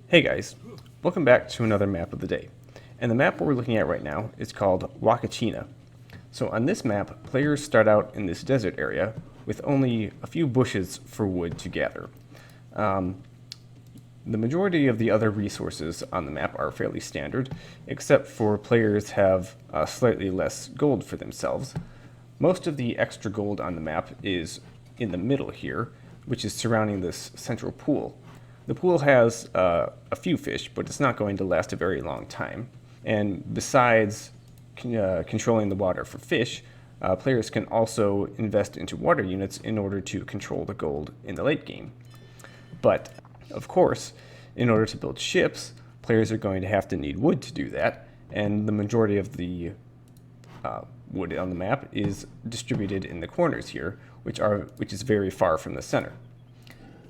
Hey guys, welcome back to another map of the day. And the map we're looking at right now is called Huacachina. So on this map, players start out in this desert area with only a few bushes for wood to gather. The majority of the other resources on the map are fairly standard, except for players have slightly less gold for themselves. Most of the extra gold on the map is in the middle here, which is surrounding this central pool. The pool has a few fish, but it's not going to last a very long time. And besides controlling the water for fish, players can also invest into water units in order to control the gold in the late game. But, of course, in order to build ships, players are going to have to need wood to do that, and the majority of the wood on the map is distributed in the corners here, which is very far from the center.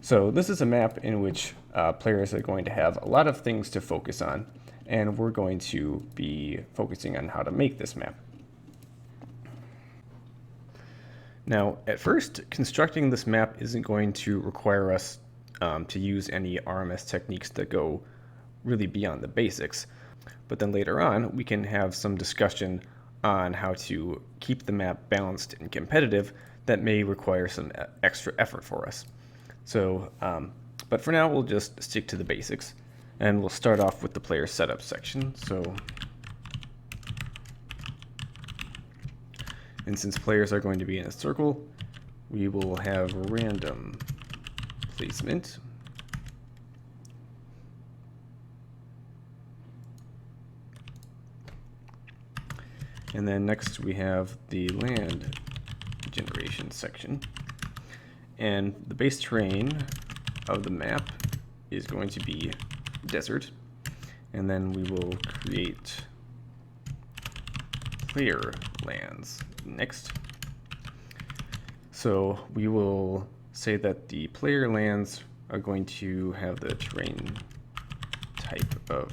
So this is a map in which players are going to have a lot of things to focus on, and we're going to be focusing on how to make this map. Now, at first, constructing this map isn't going to require us to use any RMS techniques that go really beyond the basics, but then later on, we can have some discussion on how to keep the map balanced and competitive that may require some extra effort for us. So, but for now, we'll just stick to the basics, and we'll start off with the player setup section. And since players are going to be in a circle, we will have random placement. And then next we have the land generation section. And the base terrain of the map is going to be desert. And then we will create player lands next. So we will say that the player lands are going to have the terrain type of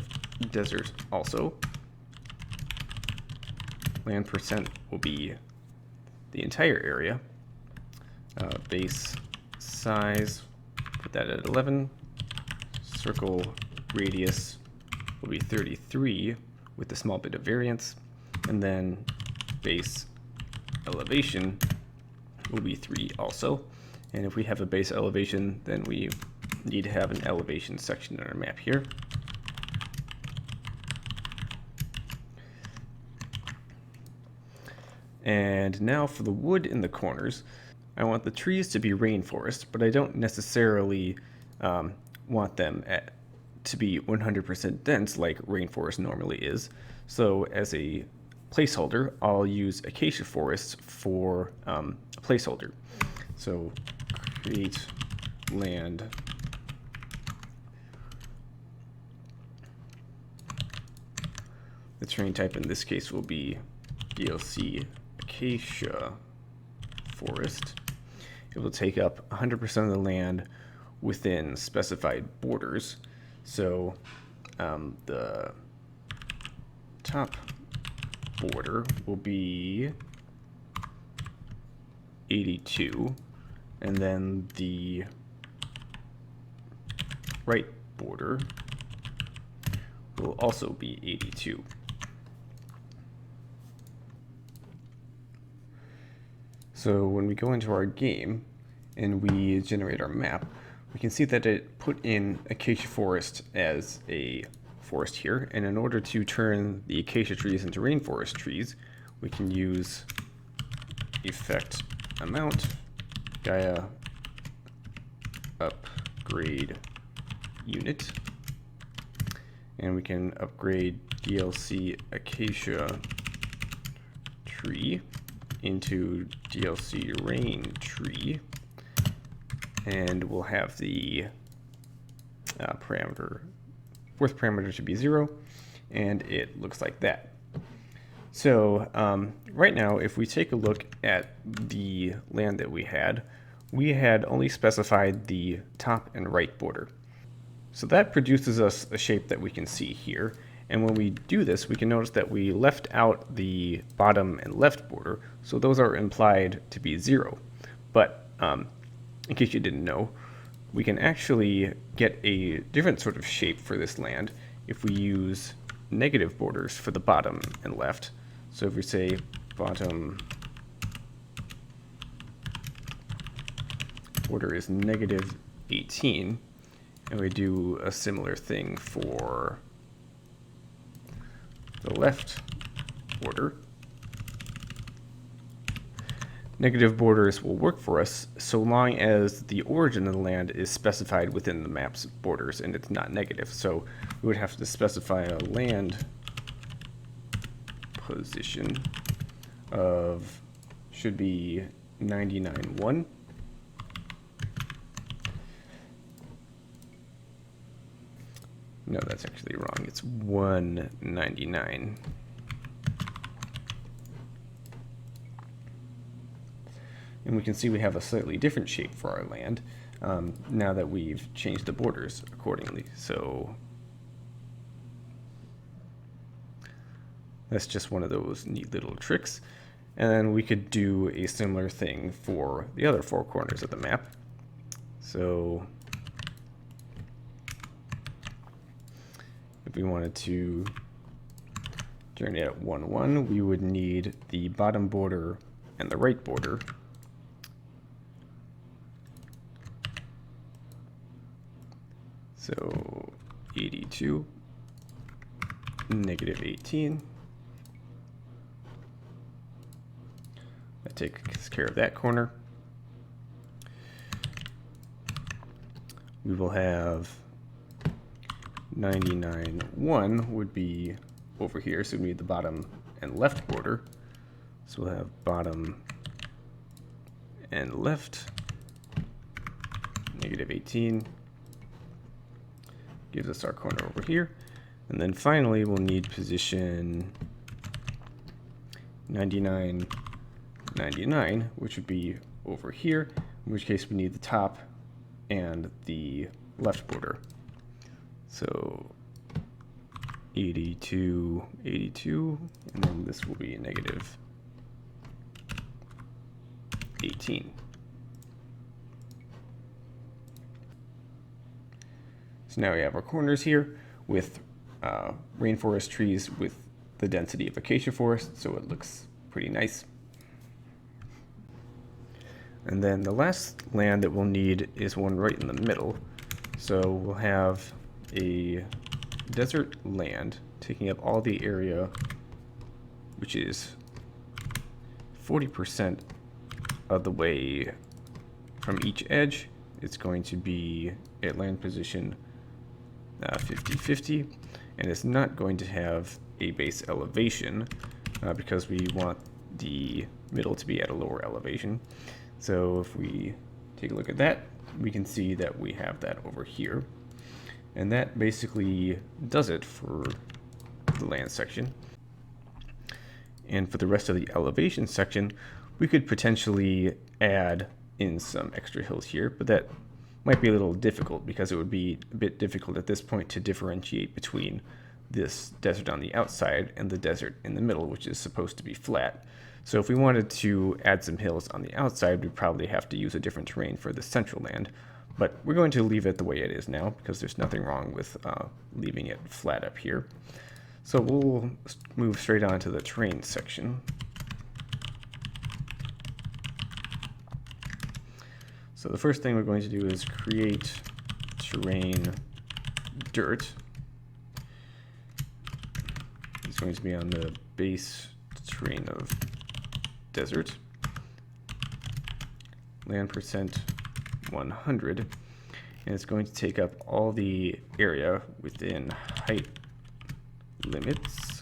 desert also. Land percent will be the entire area. Base size, put that at 11. Circle radius will be 33 with a small bit of variance. And then base elevation will be 3 also. And if we have a base elevation, then we need to have an elevation section in our map here. And now for the wood in the corners. I want the trees to be rainforest, but I don't necessarily want them to be 100% dense like rainforest normally is. So as a placeholder, I'll use acacia forest for a placeholder. So create land the terrain type in this case will be DLC acacia forest. It will take up 100% of the land within specified borders. So the top border will be 82, and then the right border will also be 82. So when we go into our game and we generate our map, we can see that it put in acacia forest as a forest here. And in order to turn the acacia trees into rainforest trees, we can use effect amount Gaia upgrade unit. And we can upgrade DLC acacia tree into DLC rain tree, and we'll have the fourth parameter to be 0, and it looks like that. So right now, if we take a look at the land that we had only specified the top and right border. So that produces us a shape that we can see here. And when we do this, we can notice that we left out the bottom and left border, so those are implied to be 0. But in case you didn't know, we can actually get a different sort of shape for this land if we use negative borders for the bottom and left. So if we say bottom border is negative 18, and we do a similar thing for the left border, negative borders will work for us so long as the origin of the land is specified within the map's borders and it's not negative. So we would have to specify a land position of, should be 99.1. No, that's actually wrong. It's 199. And we can see we have a slightly different shape for our land now that we've changed the borders accordingly. So that's just one of those neat little tricks. And then we could do a similar thing for the other four corners of the map. So if we wanted to turn it at 1, 1, we would need the bottom border and the right border. So 82, negative 18. That takes care of that corner. We will have 99.1 would be over here, so we need the bottom and left border. So we'll have bottom and left, negative 18. Gives us our corner over here. And then finally, we'll need position 99, 99, which would be over here, in which case we need the top and the left border. So 82, 82, and then this will be negative 18. So now we have our corners here with rainforest trees with the density of acacia forest, so it looks pretty nice. And then the last land that we'll need is one right in the middle. So we'll have a desert land taking up all the area, which is 40% of the way from each edge. It's going to be at land position 50-50, and it's not going to have a base elevation because we want the middle to be at a lower elevation. So if we take a look at that, we can see that we have that over here. And that basically does it for the land section. And for the rest of the elevation section, we could potentially add in some extra hills here, but that might be a little difficult because it would be a bit difficult at this point to differentiate between this desert on the outside and the desert in the middle, which is supposed to be flat. So if we wanted to add some hills on the outside, we'd probably have to use a different terrain for the central land. But we're going to leave it the way it is now because there's nothing wrong with leaving it flat up here. So we'll move straight on to the terrain section. So the first thing we're going to do is create terrain dirt. It's going to be on the base terrain of desert. Land percent 100. And it's going to take up all the area within height limits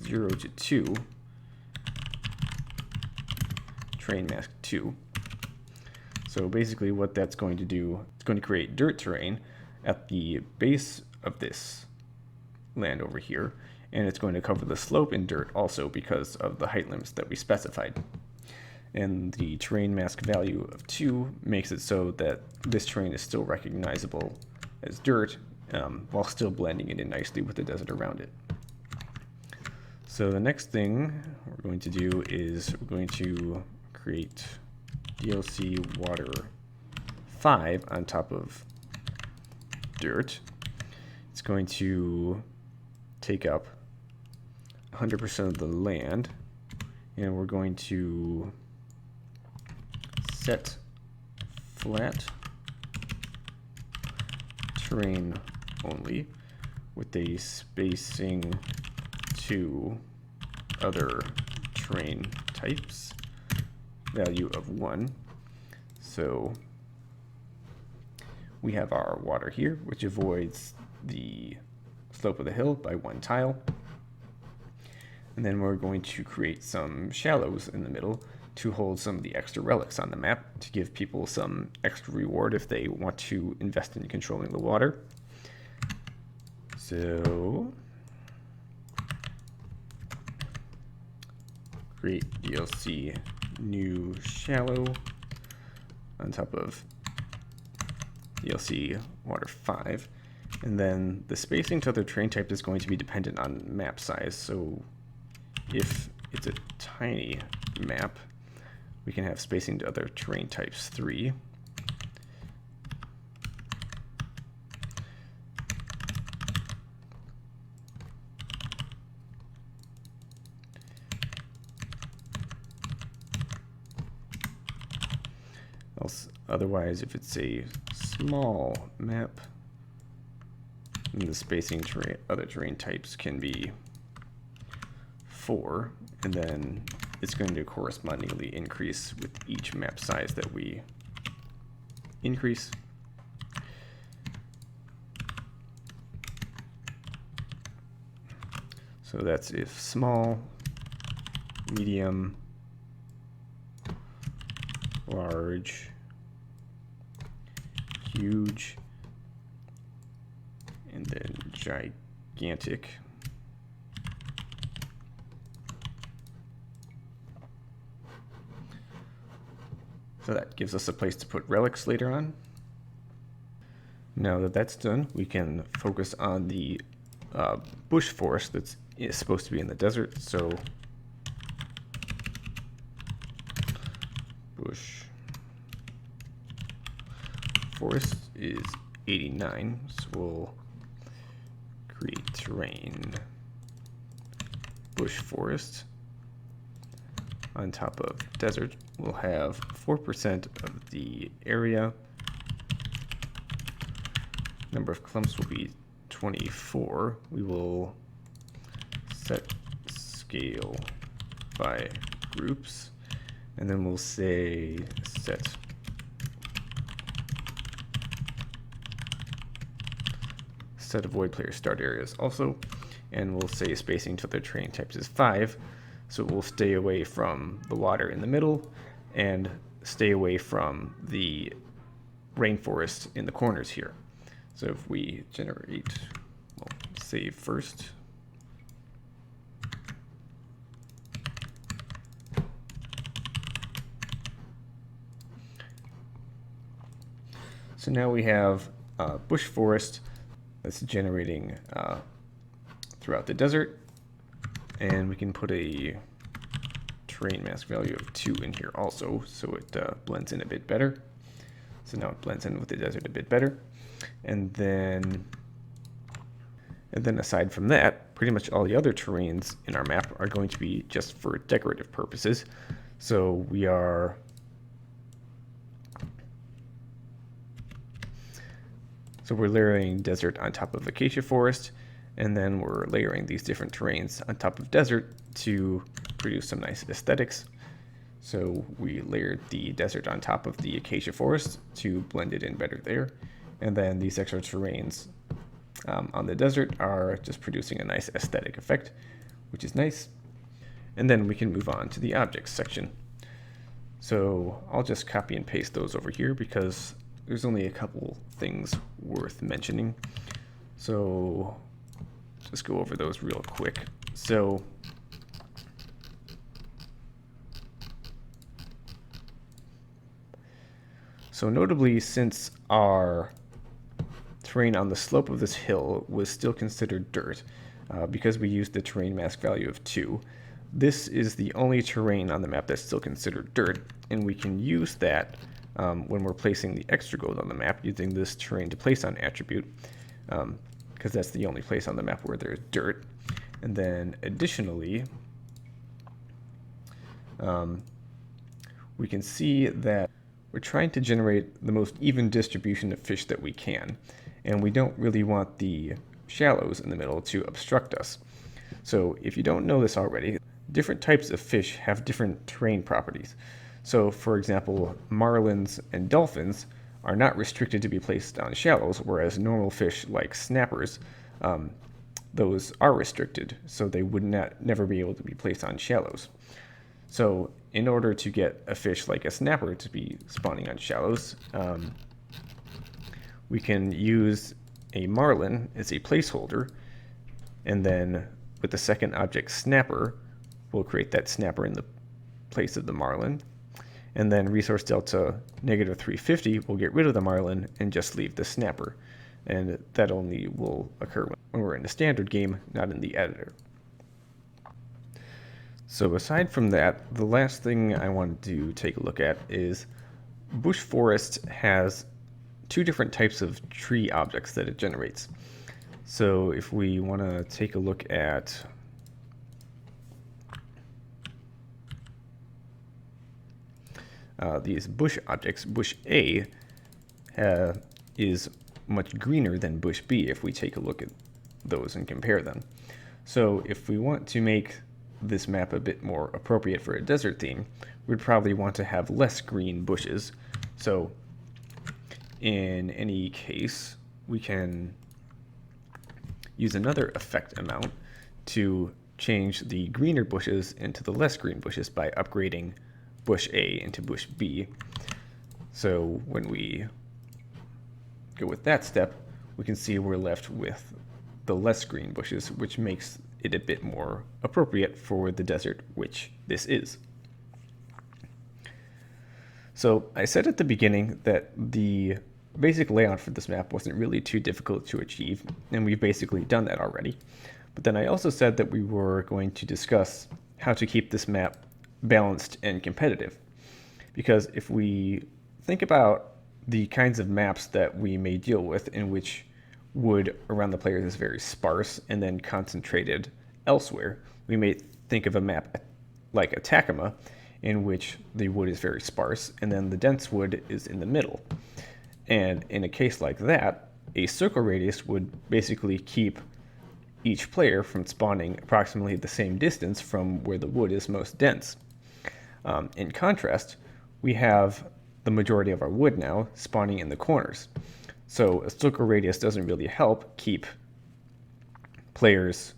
0 to 2, terrain mask 2. So basically what that's going to do, it's going to create dirt terrain at the base of this land over here, and it's going to cover the slope in dirt also because of the height limits that we specified. And the terrain mask value of 2 makes it so that this terrain is still recognizable as dirt while still blending it in nicely with the desert around it. So the next thing we're going to do is we're going to create DLC water 5 on top of dirt, it's going to take up 100% of the land, and we're going to set flat terrain only with a spacing to other terrain types value of 1. So we have our water here, which avoids the slope of the hill by 1 tile. And then we're going to create some shallows in the middle to hold some of the extra relics on the map to give people some extra reward if they want to invest in controlling the water. So create DLC new shallow on top of DLC water 5. And then the spacing to other terrain type is going to be dependent on map size. So if it's a tiny map, we can have spacing to other terrain types 3. Otherwise, if it's a small map, then the spacing to other terrain types can be 4, and then it's going to correspondingly increase with each map size that we increase. So that's if small, medium, large, huge, and then gigantic. So that gives us a place to put relics later on. Now that that's done, we can focus on the bush forest that's supposed to be in the desert. So bush forest is 89, so we'll create terrain bush forest on top of desert. We'll have 4% of the area. Number of clumps will be 24. We will set scale by groups, and then we'll say set avoid player start areas also, and we'll say spacing to other terrain types is 5, so we'll stay away from the water in the middle and stay away from the rainforest in the corners here. So if we generate, well, save first. So now we have bush forest that's generating throughout the desert, and we can put a terrain mask value of 2 in here also, so it blends in a bit better. So now it blends in with the desert a bit better. And then aside from that, pretty much all the other terrains in our map are going to be just for decorative purposes. So we're layering desert on top of acacia forest, and then we're layering these different terrains on top of desert to produce some nice aesthetics. So we layered the desert on top of the acacia forest to blend it in better there. And then these extra terrains on the desert are just producing a nice aesthetic effect, which is nice. And then we can move on to the objects section. So I'll just copy and paste those over here because there's only a couple things worth mentioning. So just go over those real quick. So notably, since our terrain on the slope of this hill was still considered dirt, because we used the terrain mask value of 2, this is the only terrain on the map that's still considered dirt, and we can use that when we're placing the extra gold on the map using this terrain to place on attribute, because that's the only place on the map where there's dirt. And then additionally, we can see that we're trying to generate the most even distribution of fish that we can, and we don't really want the shallows in the middle to obstruct us. So if you don't know this already, different types of fish have different terrain properties. So for example, marlins and dolphins are not restricted to be placed on shallows, whereas normal fish like snappers, those are restricted, so they would never be able to be placed on shallows. So in order to get a fish like a snapper to be spawning on shallows, we can use a marlin as a placeholder, and then with the second object snapper, we'll create that snapper in the place of the marlin. And then resource delta -350 will get rid of the marlin and just leave the snapper. And that only will occur when we're in the standard game, not in the editor. So aside from that, the last thing I wanted to take a look at is bush forest has two different types of tree objects that it generates. So if we want to take a look at these bush objects, bush A is much greener than bush B if we take a look at those and compare them. So if we want to make this map a bit more appropriate for a desert theme, we'd probably want to have less green bushes. So in any case, we can use another effect amount to change the greener bushes into the less green bushes by upgrading bush A into bush B. So when we go with that step, we can see we're left with the less green bushes, which makes it a bit more appropriate for the desert, which this is. So I said at the beginning that the basic layout for this map wasn't really too difficult to achieve, and we've basically done that already. But then I also said that we were going to discuss how to keep this map balanced and competitive. Because if we think about the kinds of maps that we may deal with in which wood around the players is very sparse and then concentrated elsewhere, we may think of a map like Atacama, in which the wood is very sparse and then the dense wood is in the middle. And in a case like that, a circle radius would basically keep each player from spawning approximately the same distance from where the wood is most dense. In contrast, we have the majority of our wood now spawning in the corners. So a circle radius doesn't really help keep players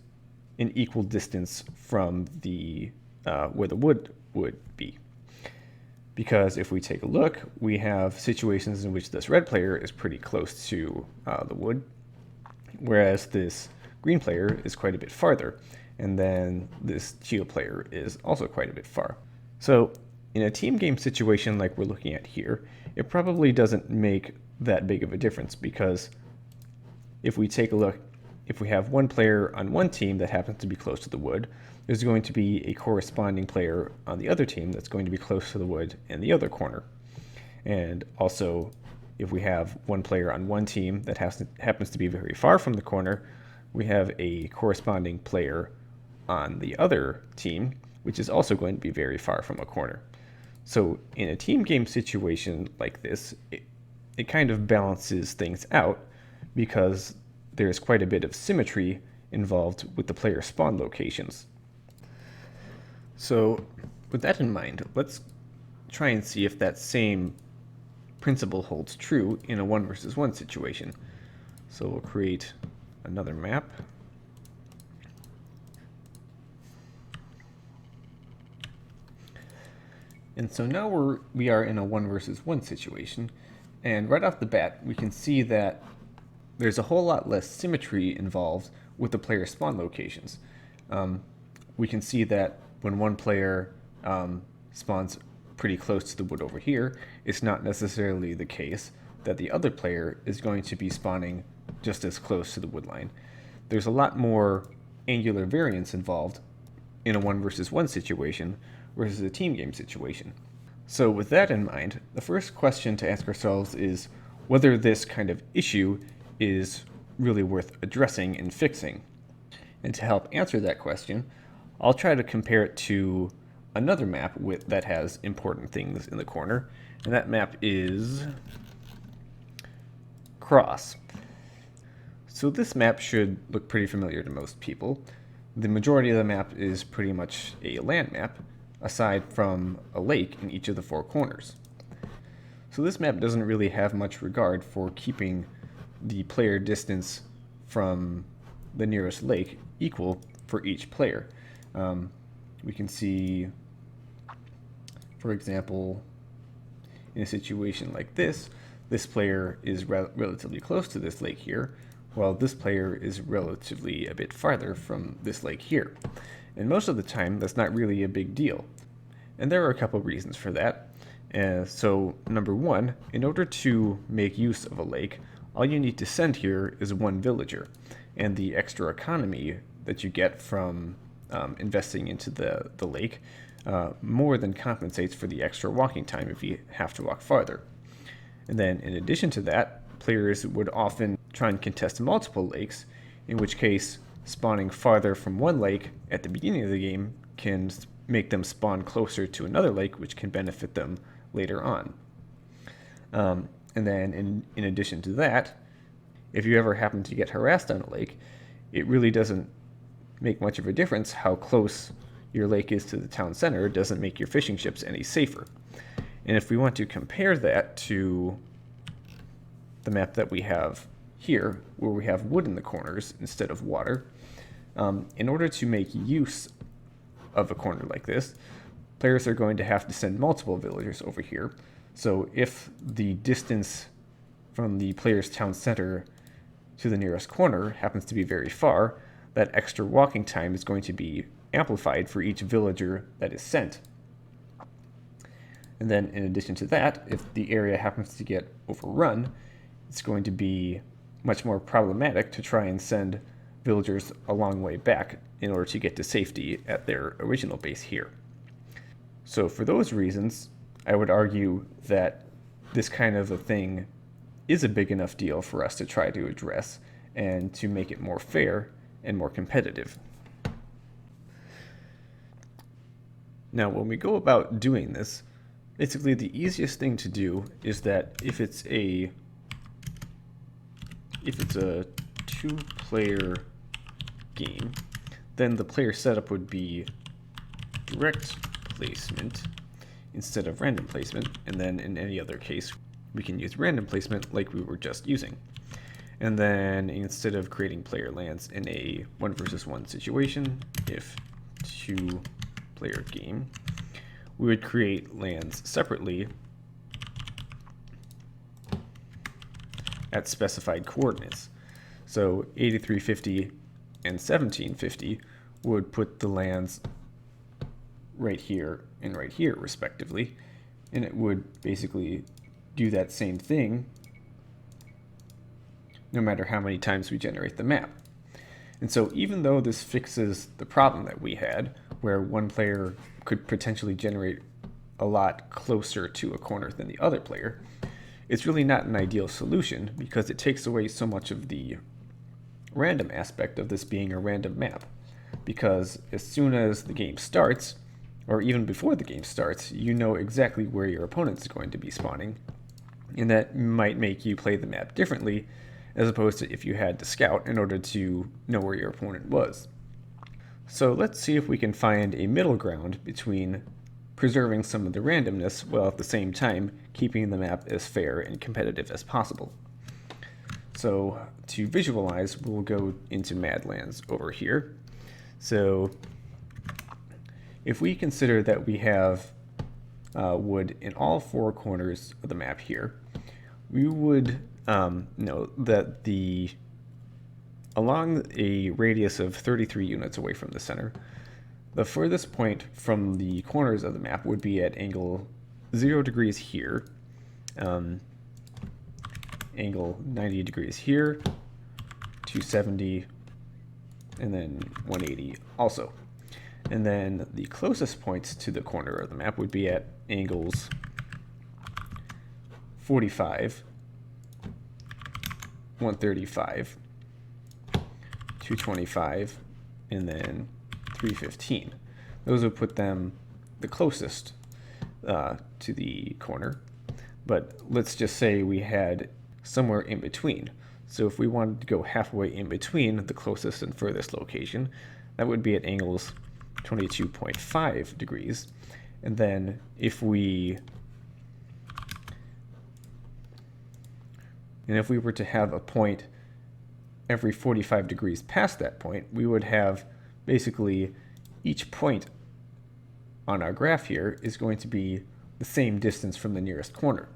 in equal distance from the where the wood would be. Because if we take a look, we have situations in which this red player is pretty close to the wood, whereas this green player is quite a bit farther, and then this teal player is also quite a bit far. So in a team game situation like we're looking at here, it probably doesn't make that big of a difference, because if we take a look, if we have one player on one team that happens to be close to the wood, there's going to be a corresponding player on the other team that's going to be close to the wood in the other corner. And also, if we have one player on one team that happens to be very far from the corner, we have a corresponding player on the other team, which is also going to be very far from a corner. So in a team game situation like this, it kind of balances things out, because there's quite a bit of symmetry involved with the player spawn locations. So with that in mind, let's try and see if that same principle holds true in a 1 versus 1 situation. So we'll create another map. And so now we are in a 1 versus 1 situation, and right off the bat we can see that there's a whole lot less symmetry involved with the player spawn locations. We can see that when one player spawns pretty close to the wood over here, it's not necessarily the case that the other player is going to be spawning just as close to the wood line. There's a lot more angular variance involved in a 1 versus 1 situation versus a team game situation. So with that in mind, the first question to ask ourselves is whether this kind of issue is really worth addressing and fixing. And to help answer that question, I'll try to compare it to another map that has important things in the corner, and that map is Cross. So this map should look pretty familiar to most people. The majority of the map is pretty much a land map, aside from a lake in each of the four corners. So this map doesn't really have much regard for keeping the player distance from the nearest lake equal for each player. We can see, for example, in a situation like this player is relatively close to this lake here, while this player is relatively a bit farther from this lake here. And most of the time, that's not really a big deal. And there are a couple reasons for that. So, number one, in order to make use of a lake, all you need to send here is one villager. And the extra economy that you get from investing into the lake more than compensates for the extra walking time if you have to walk farther. And then, in addition to that, players would often try and contest multiple lakes, in which case spawning farther from one lake at the beginning of the game can make them spawn closer to another lake, which can benefit them later on. And then in addition to that, if you ever happen to get harassed on a lake, it really doesn't make much of a difference how close your lake is to the town center. It doesn't make your fishing ships any safer. And if we want to compare that to the map that we have here, where we have wood in the corners instead of water, in order to make use of a corner like this, players are going to have to send multiple villagers over here. So if the distance from the player's town center to the nearest corner happens to be very far, that extra walking time is going to be amplified for each villager that is sent. And then in addition to that, if the area happens to get overrun, it's going to be much more problematic to try and send villagers a long way back in order to get to safety at their original base here. So for those reasons, I would argue that this kind of a thing is a big enough deal for us to try to address and to make it more fair and more competitive. Now, when we go about doing this, basically the easiest thing to do is that if it's a two-player game, then the player setup would be direct placement instead of random placement, and then in any other case we can use random placement like we were just using. And then instead of creating player lands in a 1-versus-1 situation, if two-player game, we would create lands separately at specified coordinates. So 8350 and 1750 would put the lands right here and right here respectively, and it would basically do that same thing no matter how many times we generate the map. And so even though this fixes the problem that we had, where one player could potentially generate a lot closer to a corner than the other player, it's really not an ideal solution because it takes away so much of the random aspect of this being a random map. Because as soon as the game starts, or even before the game starts, you know exactly where your opponent is going to be spawning, and that might make you play the map differently as opposed to if you had to scout in order to know where your opponent was. So let's see if we can find a middle ground between preserving some of the randomness while at the same time keeping the map as fair and competitive as possible. So to visualize, we'll go into Madlands over here. So if we consider that we have wood in all four corners of the map here, we would know that along a radius of 33 units away from the center, the furthest point from the corners of the map would be at angle 0 degrees here, angle 90 degrees here, 270, and then 180 also. And then the closest points to the corner of the map would be at angles 45, 135, 225, and then 315. Those would put them the closest to the corner. But let's just say we had somewhere in between. So if we wanted to go halfway in between the closest and furthest location, that would be at angles 22.5 degrees. And then if we were to have a point every 45 degrees past that point, we would have basically each point on our graph here is going to be the same distance from the nearest corner.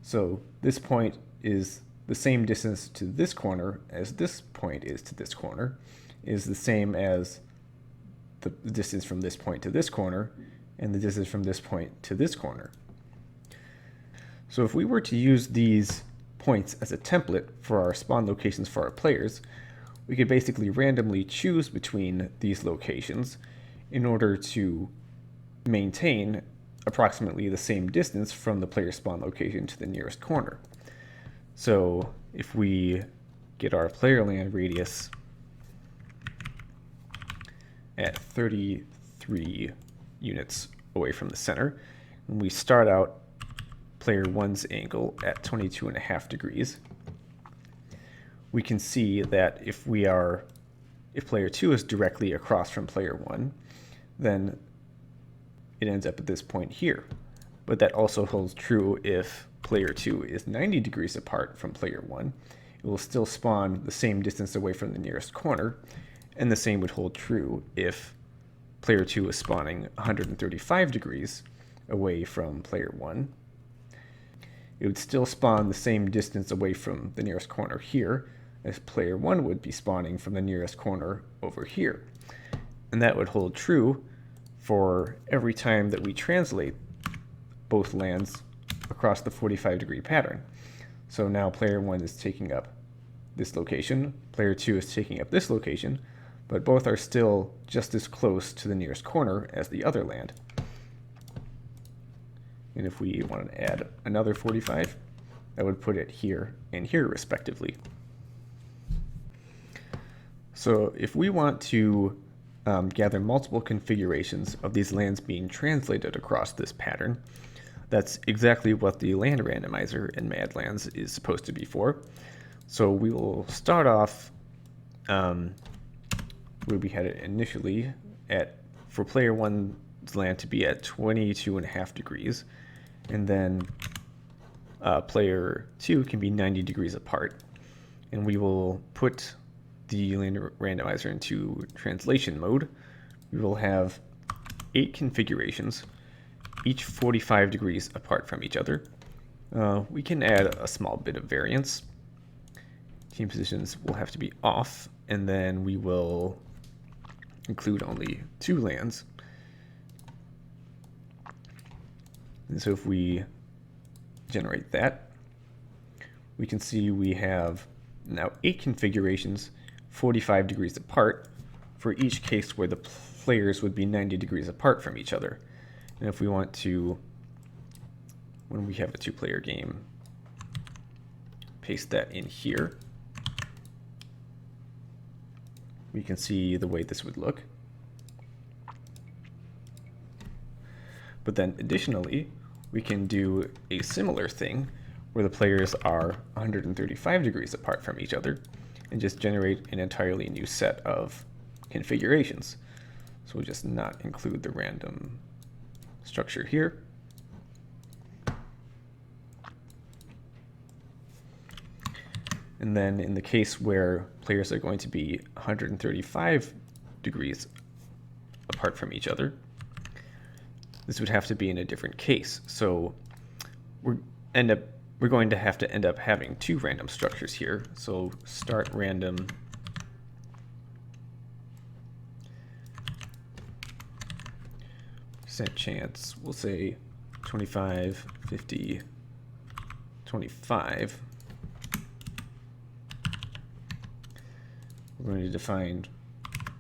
So this point is the same distance to this corner as this point is to this corner, is the same as the distance from this point to this corner, and the distance from this point to this corner. So if we were to use these points as a template for our spawn locations for our players, we could basically randomly choose between these locations in order to maintain approximately the same distance from the player spawn location to the nearest corner. So if we get our player land radius at 33 units away from the center, and we start out player 1's angle at 22.5 degrees, we can see that if player 2 is directly across from player 1, then it ends up at this point here. But that also holds true if player 2 is 90 degrees apart from player 1. It will still spawn the same distance away from the nearest corner, and the same would hold true if player 2 is spawning 135 degrees away from player 1. It would still spawn the same distance away from the nearest corner here as player 1 would be spawning from the nearest corner over here. And that would hold true for every time that we translate both lands across the 45-degree pattern. So now player 1 is taking up this location, player 2 is taking up this location, but both are still just as close to the nearest corner as the other land. And if we want to add another 45, that would put it here and here respectively. So if we want to gather multiple configurations of these lands being translated across this pattern, that's exactly what the land randomizer in Madlands is supposed to be for. So we will start off where we had it initially for player 1's land to be at 22.5 degrees, and then player 2 can be 90 degrees apart. And we will put the land randomizer into translation mode. We will have 8 configurations, each 45 degrees apart from each other. We can add a small bit of variance. Team positions will have to be off, and then we will include only 2 lands. And so if we generate that, we can see we have now 8 configurations 45 degrees apart for each case where the players would be 90 degrees apart from each other. And if we want to, when we have a 2-player game, paste that in here, we can see the way this would look. But then additionally, we can do a similar thing where the players are 135 degrees apart from each other and just generate an entirely new set of configurations. So we'll just not include the random structure here. And then in the case where players are going to be 135 degrees apart from each other, this would have to be in a different case. So we're going to have to end up having 2 random structures here. So start random percent chance, we'll say 25, 50, 25. We're going to define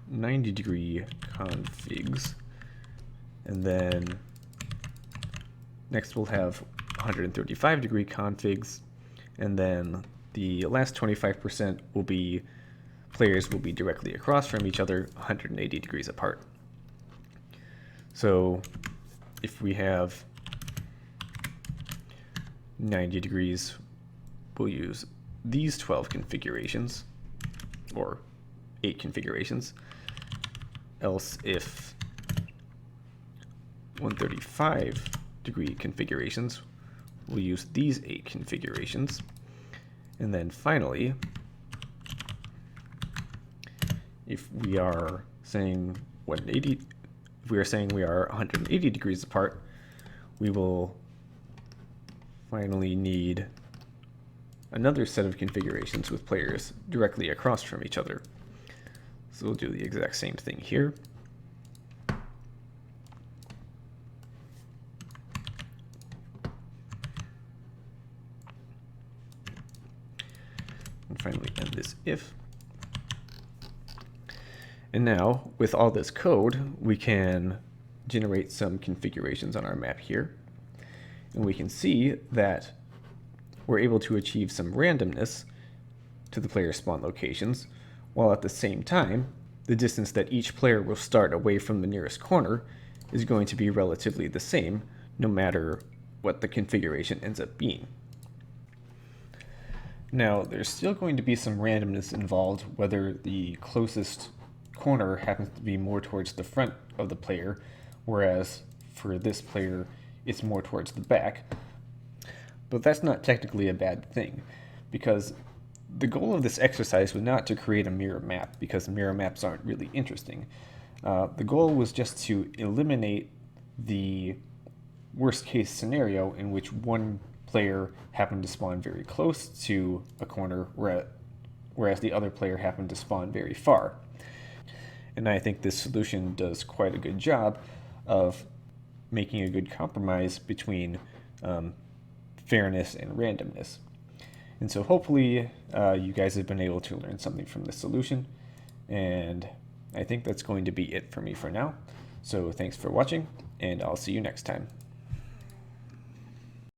90 degree configs. And then next we'll have 135-degree configs. And then the last 25% will be players will be directly across from each other, 180 degrees apart. So if we have 90 degrees, we'll use these 12 configurations, or 8 configurations. Else if 135-degree configurations, we'll use these 8 configurations. And then finally, if we are saying 180, if we are saying we are 180 degrees apart, we will finally need another set of configurations with players directly across from each other. So we'll do the exact same thing here. And finally end this if. And now, with all this code, we can generate some configurations on our map here. And we can see that we're able to achieve some randomness to the player spawn locations, while at the same time, the distance that each player will start away from the nearest corner is going to be relatively the same, no matter what the configuration ends up being. Now, there's still going to be some randomness involved, whether the closest corner happens to be more towards the front of the player, whereas for this player, it's more towards the back. But that's not technically a bad thing, because the goal of this exercise was not to create a mirror map, because mirror maps aren't really interesting. The goal was just to eliminate the worst case scenario in which one player happened to spawn very close to a corner, whereas the other player happened to spawn very far. And I think this solution does quite a good job of making a good compromise between fairness and randomness. And so hopefully you guys have been able to learn something from this solution. And I think that's going to be it for me for now. So thanks for watching, and I'll see you next time.